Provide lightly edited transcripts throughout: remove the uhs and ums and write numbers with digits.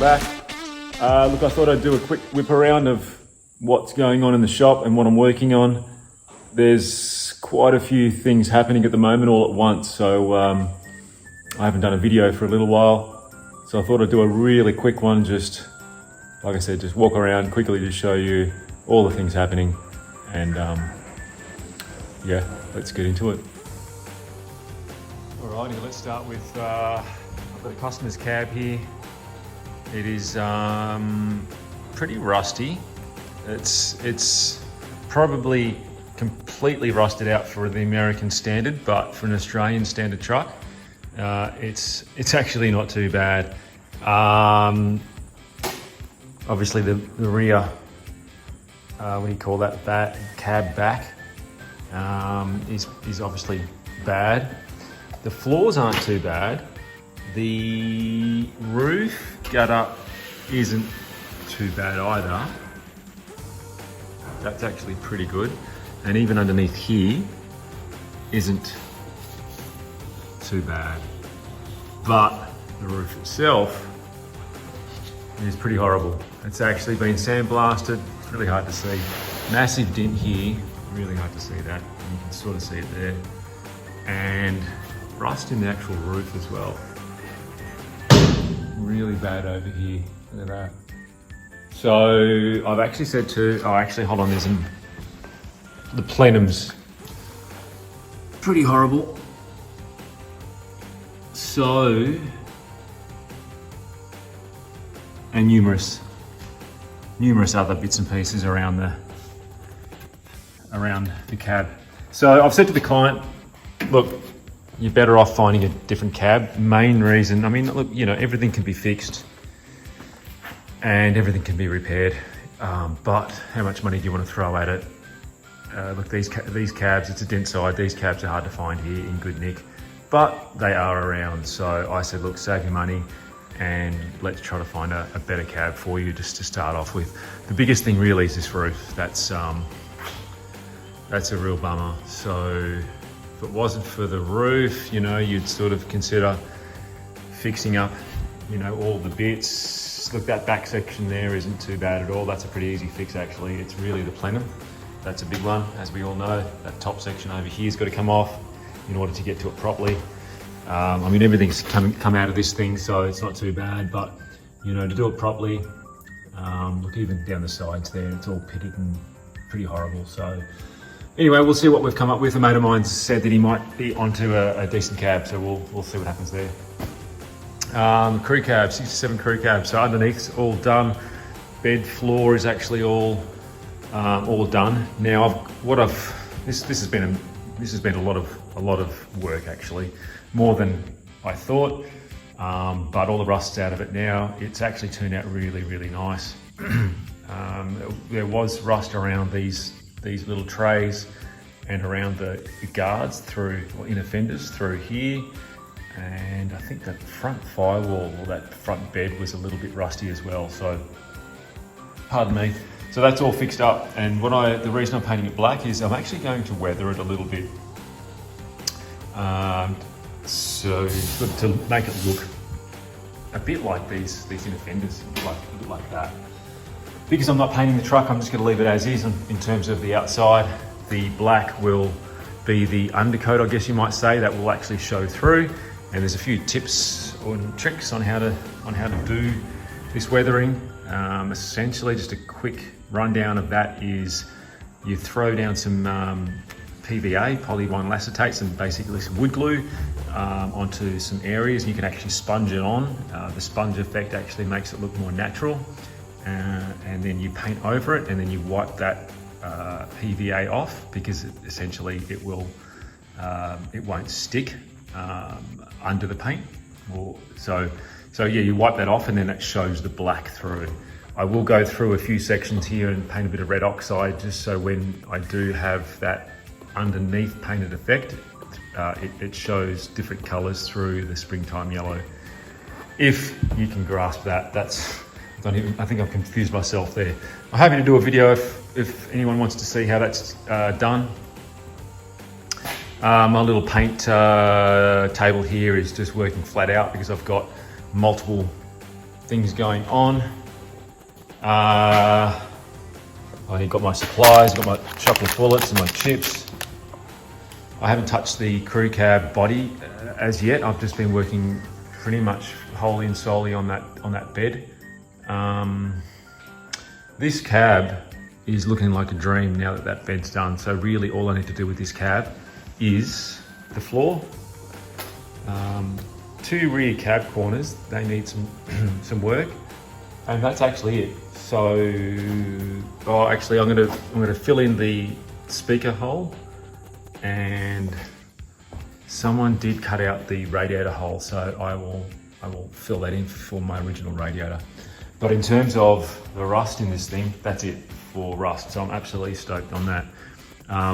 back. Look, I thought I'd do a quick whip around of what's going on in the shop and what I'm working on. There's quite a few things happening at the moment all at once, so I haven't done a video for a little while. So I thought I'd do a really quick one, just like I said, just walk around quickly to show you all the things happening. And yeah, let's get into it. Alrighty, let's start with, I've got a customer's cab here. It is pretty rusty. It's probably completely rusted out for the American standard, but for an Australian standard truck, it's actually not too bad. Obviously the rear, what do you call that, cab back is obviously bad. The floors aren't too bad. The roof gutter isn't too bad either. That's actually pretty good. And even underneath here isn't too bad. But the roof itself is pretty horrible. It's actually been sandblasted. It's really hard to see. Massive dent here, really hard to see that. You can sort of see it there. And rust in the actual roof as well. Really bad over here, look at that. So I've actually said hold on, the plenum's pretty horrible. So, and numerous other bits and pieces around the cab. So I've said to the client, look, you're better off finding a different cab. Main reason, I mean, look, you know, everything can be fixed and everything can be repaired, but how much money do you want to throw at it? Look, these cabs, it's a dent side. These cabs are hard to find here in good nick, but they are around. So I said, look, save your money and let's try to find a better cab for you just to start off with. The biggest thing really is this roof. That's a real bummer. So if it wasn't for the roof, you know, you'd sort of consider fixing up, you know, all the bits. Look, that back section there isn't too bad at all. That's a pretty easy fix actually. It's really the plenum. That's a big one, as we all know. That top section over here's got to come off in order to get to it properly. I mean, everything's come out of this thing, so it's not too bad, but you know, to do it properly, look, even down the sides there, it's all pitted and pretty horrible. So anyway, we'll see what we've come up with. A mate of mine said that he might be onto a decent cab, so we'll see what happens there. Crew cab, 67 crew cab. So underneath's all done. Bed floor is actually all done. Now this has been a lot of work actually, more than I thought. But all the rust's out of it now. It's actually turned out really, really nice. There was rust around these little trays and around the guards through, or inner fenders through here. And I think that front firewall, or that front bed, was a little bit rusty as well. So, pardon me. So that's all fixed up. And the reason I'm painting it black is I'm actually going to weather it a little bit. So to make it look a bit like these inner fenders, a bit like that. Because I'm not painting the truck, I'm just going to leave it as is in terms of the outside. The black will be the undercoat, I guess you might say, that will actually show through. And there's a few tips or tricks on how to do this weathering. Essentially, just a quick rundown of that is you throw down some PVA, polyvinyl acetate, and basically some wood glue onto some areas. You can actually sponge it on. The sponge effect actually makes it look more natural. And then you paint over it, and then you wipe that PVA off, because essentially it won't stick under the paint. So yeah, you wipe that off and then it shows the black through. I will go through a few sections here and paint a bit of red oxide, just so when I do have that underneath painted effect, it shows different colors through the springtime yellow. If you can grasp that, I think I've confused myself there. I'm happy to do a video if anyone wants to see how that's done. My little paint table here is just working flat out because I've got multiple things going on. I got my supplies, got my chocolate bullets and my chips. I haven't touched the crew cab body as yet. I've just been working pretty much wholly and solely on that bed. This cab is looking like a dream now that that bed's done. So really all I need to do with this cab is the floor. 2 rear cab corners, they need some work, and that's actually it. So, actually I'm gonna fill in the speaker hole, and someone did cut out the radiator hole, so I will fill that in for my original radiator. But in terms of the rust in this thing, that's it for rust. So I'm absolutely stoked on that.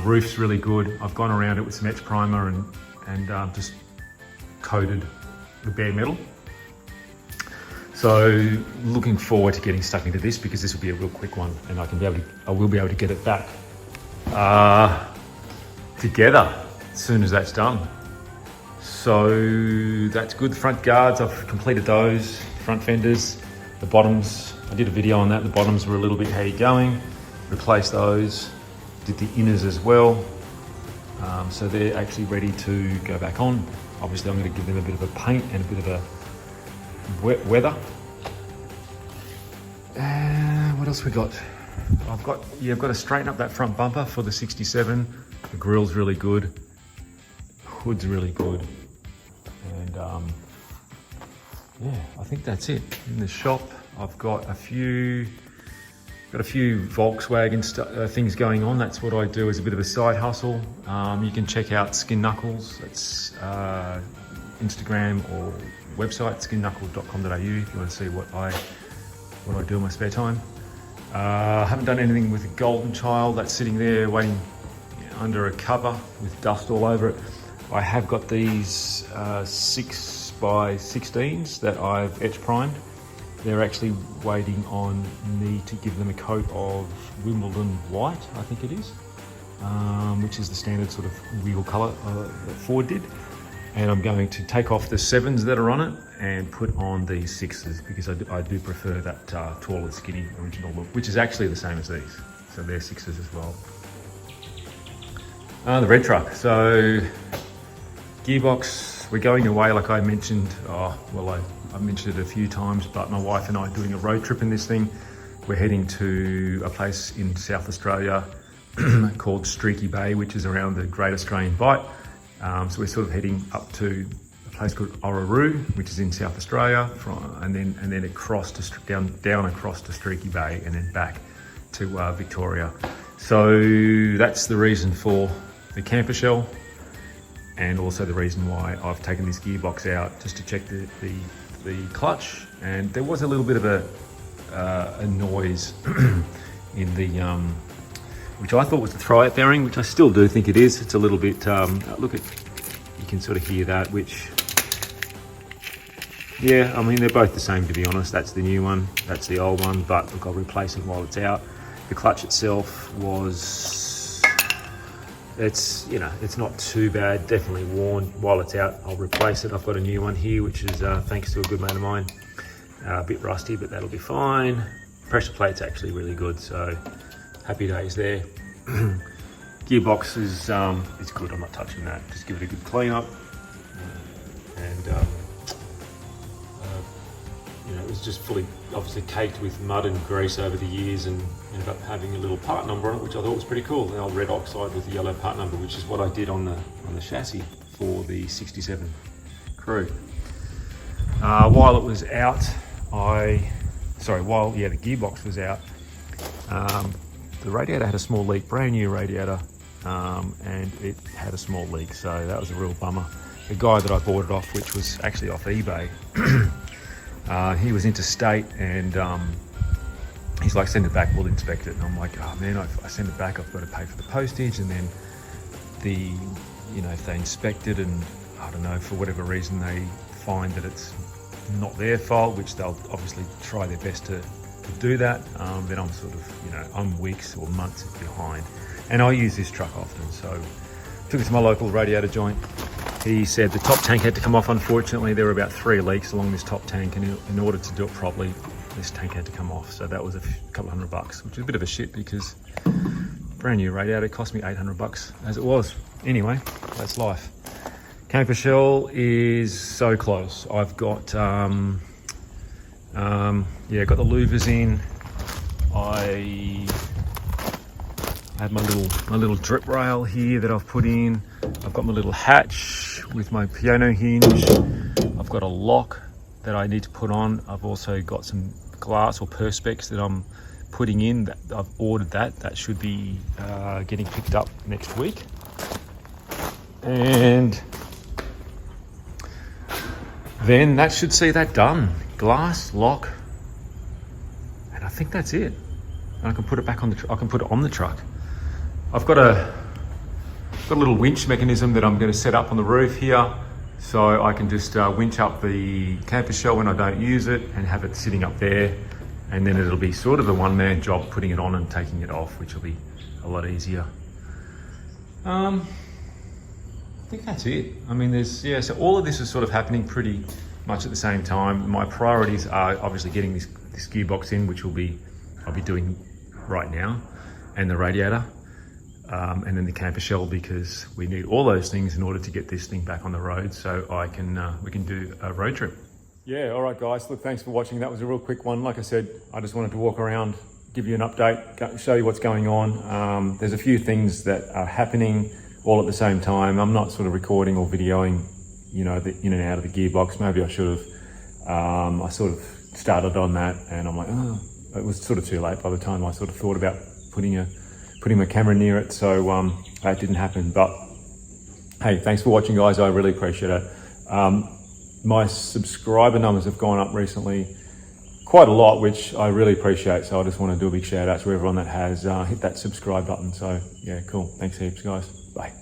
Roof's really good. I've gone around it with some etch primer and just coated the bare metal. So looking forward to getting stuck into this, because this will be a real quick one, and I will be able to get it back together as soon as that's done. So that's good. The front guards, I've completed those. Front fenders, the bottoms, I did a video on that. The bottoms were a little bit how you going. Replaced those. Did the inners as well. So they're actually ready to go back on. Obviously I'm going to give them a bit of a paint and a bit of a wet weather. What else we got? I've got to straighten up that front bumper for the 67. The grill's really good. Hood's really good. And yeah, I think that's it. In the shop, I've got a few Volkswagen things going on. That's what I do as a bit of a side hustle. You can check out Skin Knuckles. That's Instagram or website, skinknuckles.com.au, if you want to see what I do in my spare time. I haven't done anything with the Golden Child. That's sitting there waiting under a cover with dust all over it. I have got these 6x16s that I've etch primed. They're actually waiting on me to give them a coat of Wimbledon white, I think it is, which is the standard sort of wheel colour that Ford did. And I'm going to take off the 7s that are on it and put on the 6s, because I do prefer that tall and skinny original look, which is actually the same as these. So they're 6s as well. The red truck. So gearbox, we're going away like I mentioned. I mentioned it a few times, but my wife and I are doing a road trip in this thing. We're heading to a place in South Australia called Streaky Bay, which is around the Great Australian Bight. So we're sort of heading up to a place called Orroroo, which is in South Australia, and then across to down across to Streaky Bay, and then back to Victoria. So that's the reason for the camper shell, and also the reason why I've taken this gearbox out, just to check the clutch. And there was a little bit of a noise in the which I thought was the throwout bearing, which I still do think it is. It's a little bit you can sort of hear that, which, yeah, I mean, they're both the same, to be honest. That's the new one, that's the old one, but look, I'll replace it while it's out. The clutch itself it's not too bad, definitely worn. While it's out, I'll replace it. I've got a new one here, which is thanks to a good mate of mine. A bit rusty, but that'll be fine. Pressure plate's actually really good, so happy days there. Gearbox is good, I'm not touching that. Just give it a good clean up. And it was just fully, obviously caked with mud and grease over the years, and ended up having a little part number on it, which I thought was pretty cool. The old red oxide with the yellow part number, which is what I did on the chassis for the 67 Crew. While it was out, the gearbox was out, the radiator had a small leak, brand new radiator, and it had a small leak, so that was a real bummer. The guy that I bought it off, which was actually off eBay, he was interstate, and he's like, send it back, we'll inspect it. And I'm like, oh man, if I send it back, I've got to pay for the postage, and then if they inspect it and, I don't know, for whatever reason they find that it's not their fault, which they'll obviously try their best to do that, then I'm sort of, I'm weeks or months behind. And I use this truck often, so took it to my local radiator joint, he said the top tank had to come off. Unfortunately, there were about 3 leaks along this top tank, and in order to do it properly, this tank had to come off. So that was a couple $100, which is a bit of a shit because brand new radiator cost me $800 as it was. Anyway, that's life. Camper shell is so close. I've got got the louvers in. I have my little drip rail here that I've put in. I've got my little hatch with my piano hinge. I've got a lock that I need to put on. I've also got some glass or perspex that I'm putting in. That I've ordered that should be getting picked up next week. And then that should see that done. Glass, lock, and I think that's it. And I can put it back on the. I can put it on the truck. I've got a little winch mechanism that I'm going to set up on the roof here, so I can just winch up the camper shell when I don't use it and have it sitting up there, and then it'll be sort of a one-man job putting it on and taking it off, which will be a lot easier. I think that's it. I mean, so all of this is sort of happening pretty much at the same time. My priorities are obviously getting this gearbox in, which I'll be doing right now, and the radiator. And then the camper shell, because we need all those things in order to get this thing back on the road, so we can do a road trip. Yeah, all right guys, look, thanks for watching. That was a real quick one. Like I said, I just wanted to walk around, give you an update, show you what's going on. There's a few things that are happening all at the same time. I'm not sort of recording or videoing, the in and out of the gearbox. Maybe I should have. I sort of started on that, and I'm like, oh, it was sort of too late by the time I sort of thought about putting my camera near it, so that didn't happen. But hey, thanks for watching guys, I really appreciate it. My subscriber numbers have gone up recently quite a lot, which I really appreciate, so I just want to do a big shout out to everyone that has hit that subscribe button. So yeah, cool, thanks heaps guys, bye.